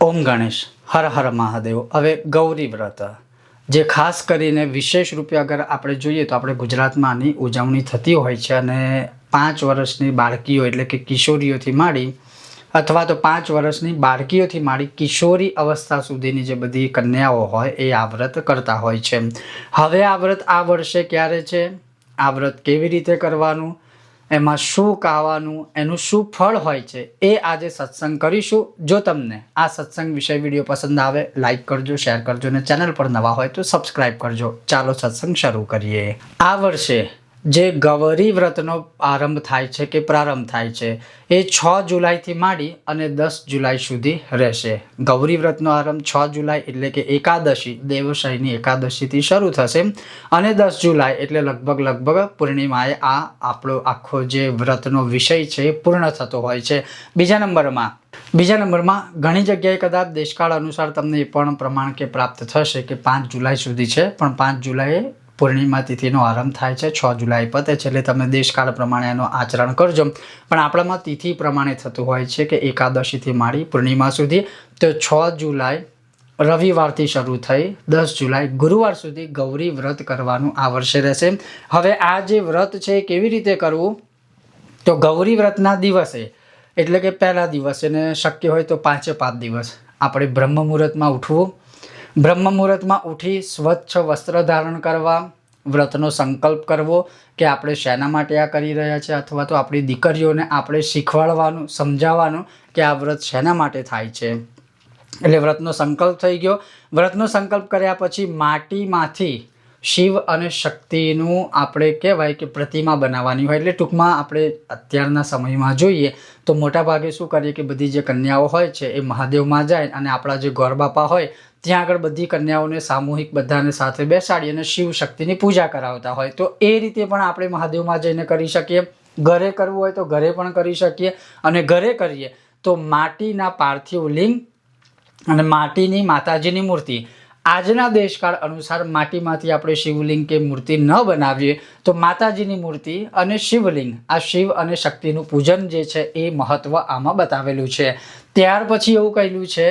ઓમ ગણેશ હર હર મહાદેવ। હવે ગૌરી વ્રત જે ખાસ કરીને વિશેષ રૂપે અગર આપણે જોઈએ તો આપણે ગુજરાતમાં આની ઉજવણી થતી હોય છે અને 5 વર્ષની બાળકીઓ એટલે કે કિશોરીઓથી માંડી અથવા તો 5 વર્ષની બાળકીઓથી માંડી કિશોરી અવસ્થા સુધીની જે બધી કન્યાઓ હોય એ આ વ્રત કરતા હોય છે। હવે આ વ્રત આ વર્ષે ક્યારે છે, આ વ્રત કેવી રીતે કરવાનું, એમાં શું ખાવાનું, એનું શું ફળ હોય છે એ આજે સત્સંગ કરીશું। જો તમને આ સત્સંગ વિષય વિડીયો પસંદ આવે લાઈક કરજો, શેર કરજો અને ચેનલ પર નવા હોય તો સબસ્ક્રાઈબ કરજો। ચાલો સત્સંગ શરૂ કરીએ। આ વર્ષે જે ગૌરી વ્રતનો આરંભ થાય છે કે પ્રારંભ થાય છે એ 6 જુલાઈથી માંડી અને 10 જુલાઈ સુધી રહેશે। ગૌરી વ્રતનો આરંભ 6 જુલાઈ એટલે કે એકાદશી દેવશયની એકાદશીથી શરૂ થશે અને 10 જુલાઈ એટલે લગભગ પૂર્ણિમાએ આ આપણો આખો જે વ્રતનો વિષય છે એ પૂર્ણ થતો હોય છે। બીજા નંબરમાં ઘણી જગ્યાએ કદાચ દેશકાળ અનુસાર તમને એ પણ પ્રમાણ કે પ્રાપ્ત થશે કે 5 જુલાઈ સુધી છે, પણ 5 જુલાઈએ પૂર્ણિમા તિથિનો આરંભ થાય છે, 6 જુલાઈ પતે છે એટલે તમે દેશકાળ પ્રમાણે એનું આચરણ કરજો। પણ આપણામાં તિથિ પ્રમાણે થતું હોય છે કે એકાદશીથી માંડી પૂર્ણિમા સુધી, તો 6 જુલાઈ રવિવારથી શરૂ થઈ 10 જુલાઈ ગુરુવાર સુધી ગૌરી વ્રત કરવાનું આ વર્ષે રહેશે। હવે આ જે વ્રત છે એ કેવી રીતે કરવું, તો ગૌરી વ્રતના દિવસે એટલે કે પહેલા દિવસે ને શક્ય હોય તો 5 દિવસ આપણે બ્રહ્મ મુહૂર્તમાં ઉઠવું, બ્રહ્મ મુહૂર્તમાં ઉઠી સ્વચ્છ વસ્ત્ર ધારણ કરવા, વ્રતનો સંકલ્પ કરવો કે આપણે શેના માટે આ કરી રહ્યા છે, અથવા તો આપણી દીકરીઓને આપણે શીખવાડવાનું, સમજાવવાનું કે આ વ્રત શેના માટે થાય છે। એટલે વ્રતનો સંકલ્પ થઈ ગયો। વ્રતનો સંકલ્પ કર્યા પછી માટીમાંથી શિવ અને શક્તિનું આપણે કહેવાય કે પ્રતિમા બનાવવાની હોય। એટલે ટૂંકમાં આપણે અત્યારના સમયમાં જોઈએ તો મોટા ભાગે શું કરીએ કે બધી જે કન્યાઓ હોય છે એ મહાદેવમાં જાય અને આપણા જે ગોર બાપા હોય ત્યાં આગળ બધી કન્યાઓને સામૂહિક બધાને સાથે બેસાડી અને શિવ શક્તિની પૂજા કરાવતા હોય। તો એ રીતે પણ આપણે મહાદેવમાં જઈને કરી શકીએ, ઘરે કરવું હોય તો ઘરે પણ કરી શકીએ અને ઘરે કરીએ તો માટીના પાર્થિવ લિંગ અને માટીની માતાજીની મૂર્તિ, આજના દેશકાળ અનુસાર માટીમાંથી આપણે શિવલિંગ કે મૂર્તિ ન બનાવીએ તો માતાજીની મૂર્તિ અને શિવલિંગ, આ શિવ અને શક્તિનું પૂજન જે છે એ મહત્વ આમાં બતાવેલું છે। ત્યાર પછી એવું કહેલું છે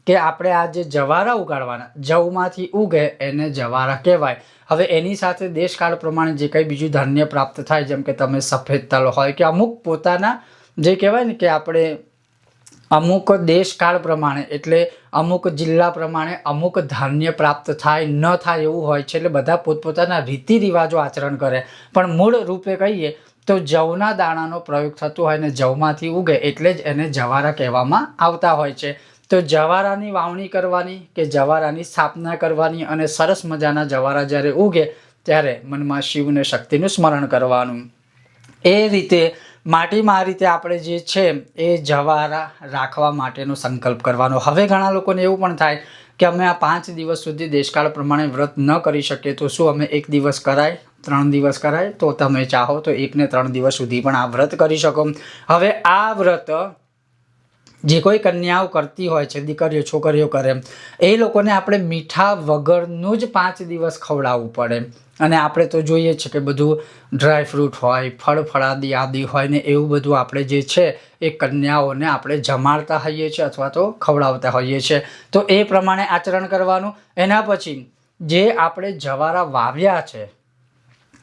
કે આપણે આ જે જવારા ઉગાડવાના, જવમાંથી ઉગે એને જવારા કહેવાય। હવે એની સાથે દેશકાળ પ્રમાણે જે કંઈ બીજું ધાન્ય પ્રાપ્ત થાય, જેમ કે તમે સફેદ તલ હોય કે અમુક પોતાના જે કહેવાય ને કે આપણે અમુક દેશકાળ પ્રમાણે એટલે અમુક જિલ્લા પ્રમાણે અમુક ધાન્ય પ્રાપ્ત થાય ન થાય એવું હોય છે, એટલે બધા પોતપોતાના રીતિ રિવાજો આચરણ કરે। પણ મૂળ રૂપે કહીએ તો જવના દાણાનો પ્રયોગ થતો હોય ને જવમાંથી ઉગે એટલે જ એને જવારા કહેવામાં આવતા હોય છે। તો જવારાની વાવણી કરવાની કે જવારાની સ્થાપના કરવાની અને સરસ મજાના જવારા જ્યારે ઉગે ત્યારે મનમાં શિવ અને શક્તિનું સ્મરણ કરવાનું। એ રીતે માટીમાં આ રીતે આપણે જે છે એ જવારા રાખવા માટેનો સંકલ્પ કરવાનો। હવે ઘણા લોકોને એવું પણ થાય કે અમે આ 5 દિવસ સુધી દેશકાળ પ્રમાણે વ્રત ન કરી શકીએ તો શું અમે 1 દિવસ કરાય, 3 દિવસ કરાય? તો તમે ચાહો તો 1 ને 3 દિવસ સુધી પણ આ વ્રત કરી શકો। હવે આ વ્રત જે કોઈ કન્યાઓ કરતી હોય છે, દીકરીઓ છોકરીઓ કરે, એ લોકોને આપણે મીઠા વગરનું જ 5 દિવસ ખવડાવવું પડે। અને આપણે તો જોઈએ છે કે બધું ડ્રાયફ્રૂટ હોય, ફળ ફળાદી આદિ હોય ને એવું બધું આપણે જે છે એ કન્યાઓને આપણે જમાડતા હોઈએ છીએ અથવા તો ખવડાવતા હોઈએ છીએ। તો એ પ્રમાણે આચરણ કરવાનું। એના પછી જે આપણે જવારા વાવ્યા છે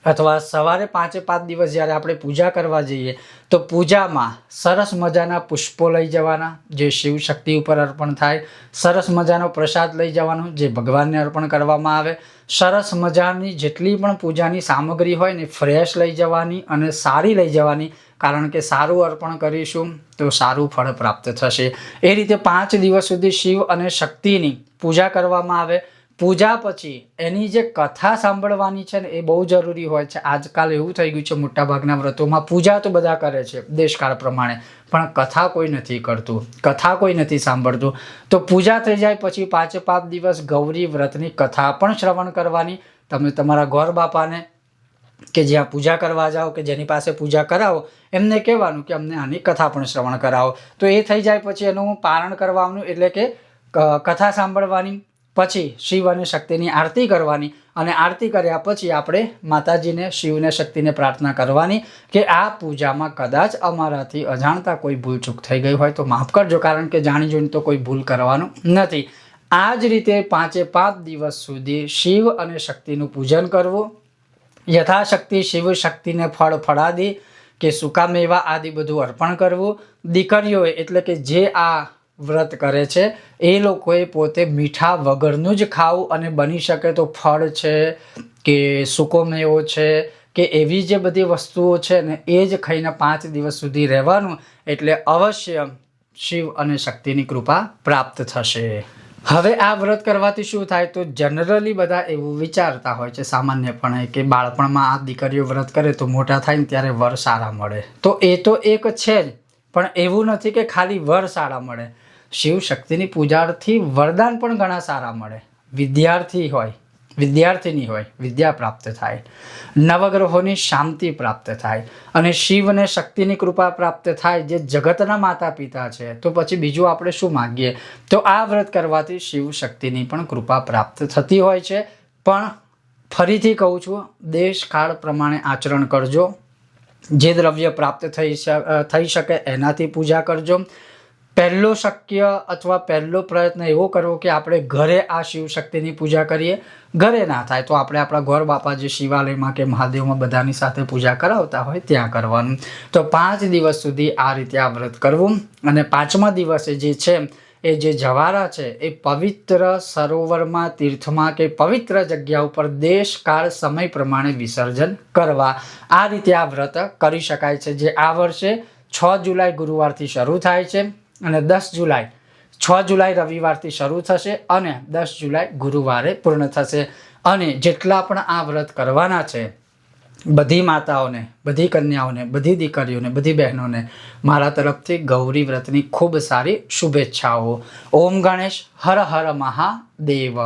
અથવા સવારે 5 દિવસ જ્યારે આપણે પૂજા કરવા જઈએ તો પૂજામાં સરસ મજાના પુષ્પો લઈ જવાના જે શિવ શક્તિ ઉપર અર્પણ થાય, સરસ મજાનો પ્રસાદ લઈ જવાનો જે ભગવાનને અર્પણ કરવામાં આવે, સરસ મજાની જેટલી પણ પૂજાની સામગ્રી હોય ને ફ્રેશ લઈ જવાની અને સારી લઈ જવાની, કારણ કે સારું અર્પણ કરીશું તો સારું ફળ પ્રાપ્ત થશે। એ રીતે 5 દિવસ સુધી શિવ અને શક્તિની પૂજા કરવામાં આવે। પૂજા પછી એની જે કથા સાંભળવાની છે ને એ બહુ જરૂરી હોય છે। આજકાલ એવું થઈ ગયું છે મોટાભાગના વ્રતોમાં પૂજા તો બધા કરે છે દેશકાળ પ્રમાણે, પણ કથા કોઈ નથી કરતું, કથા કોઈ નથી સાંભળતું। તો પૂજા થઈ જાય પછી 5 દિવસ ગૌરી વ્રતની કથા પણ શ્રવણ કરવાની। તમે તમારા ગોર બાપાને કે જ્યાં પૂજા કરવા જાઓ કે જેની પાસે પૂજા કરાવો એમને કહેવાનું કે અમને આની કથા પણ શ્રવણ કરાવો। તો એ થઈ જાય પછી એનું પારણ કરવાનું એટલે કે કથા સાંભળવાની, પછી શિવ અને શક્તિની આરતી કરવાની અને આરતી કર્યા પછી આપણે માતાજીને શિવને શક્તિને પ્રાર્થના કરવાની કે આ પૂજામાં કદાચ અમારાથી અજાણતા કોઈ ભૂલચૂક થઈ ગઈ હોય તો માફ કરજો, કારણ કે જાણી જોઈને તો કોઈ ભૂલ કરવાનું નથી. આ જ રીતે 5 દિવસ સુધી શિવ અને શક્તિનું પૂજન કરવું. યથાશક્તિ શિવ શક્તિને ફળ ફળાદી કે સૂકા મેવા આદિ બધું અર્પણ કરવું. દીકરીઓએ એટલે કે જે આ વ્રત કરે છે એ લોકોએ પોતે મીઠા વગરનું જ ખાવું અને બની શકે તો ફળ છે કે સૂકો મેવો છે કે એવી જે બધી વસ્તુઓ છે ને એ જ ખાઈને 5 દિવસ સુધી રહેવાનું. એટલે અવશ્ય શિવ અને શક્તિની કૃપા પ્રાપ્ત થશે. હવે આ વ્રત કરવાથી શું થાય તો જનરલી બધા એવું વિચારતા હોય છે સામાન્યપણે કે બાળપણમાં આ દીકરીઓ વ્રત કરે તો મોટા થાય ને ત્યારે વર સારા મળે. તો એ તો એક છે જ, પણ એવું નથી કે ખાલી વર સારા મળે. શિવ શક્તિની પૂજાથી વરદાન પણ ઘણા સારા મળે. વિદ્યાર્થીની હોય વિદ્યા પ્રાપ્ત થાય, નવગ્રહોની શાંતિ પ્રાપ્ત થાય અને શિવ અને શક્તિની કૃપા પ્રાપ્ત થાય, જે જગતના માતા પિતા છે. તો પછી બીજું આપણે શું માગીએ? તો આ વ્રત કરવાથી શિવ શક્તિની પણ કૃપા પ્રાપ્ત થતી હોય છે. પણ ફરીથી કહું છું, દેશ કાળ પ્રમાણે આચરણ કરજો. જે દ્રવ્ય પ્રાપ્ત થઈ શકે એનાથી પૂજા કરજો. પહેલો શક્ય અથવા પહેલો પ્રયત્ન એવો કરવો કે આપણે ઘરે આ શિવ શક્તિની પૂજા કરીએ. ઘરે ના થાય તો આપણે આપણા ઘર બાપા જે શિવાલયમાં કે મહાદેવમાં બધાની સાથે પૂજા કરાવતા હોય ત્યાં કરવાનું. તો 5 દિવસ સુધી આ રીતે આ વ્રત કરવું. અને 5મા દિવસે જે છે એ જે જવારા છે એ પવિત્ર સરોવરમાં, તીર્થમાં કે પવિત્ર જગ્યા ઉપર દેશ કાળ સમય પ્રમાણે વિસર્જન કરવા. આ રીતે આ વ્રત કરી શકાય છે, જે આ વર્ષે 6 જુલાઈ ગુરુવારથી શરૂ થાય છે અને 6 જુલાઈ રવિવારથી શરૂ થશે અને 10 જુલાઈ ગુરુવારે પૂર્ણ થશે. અને જેટલા પણ આ વ્રત કરવાના છે બધી માતાઓને, બધી કન્યાઓને, બધી દીકરીઓને, બધી બહેનોને મારા તરફથી ગૌરી વ્રતની ખૂબ સારી શુભેચ્છાઓ. ઓમ ગણેશ હર હર મહાદેવ.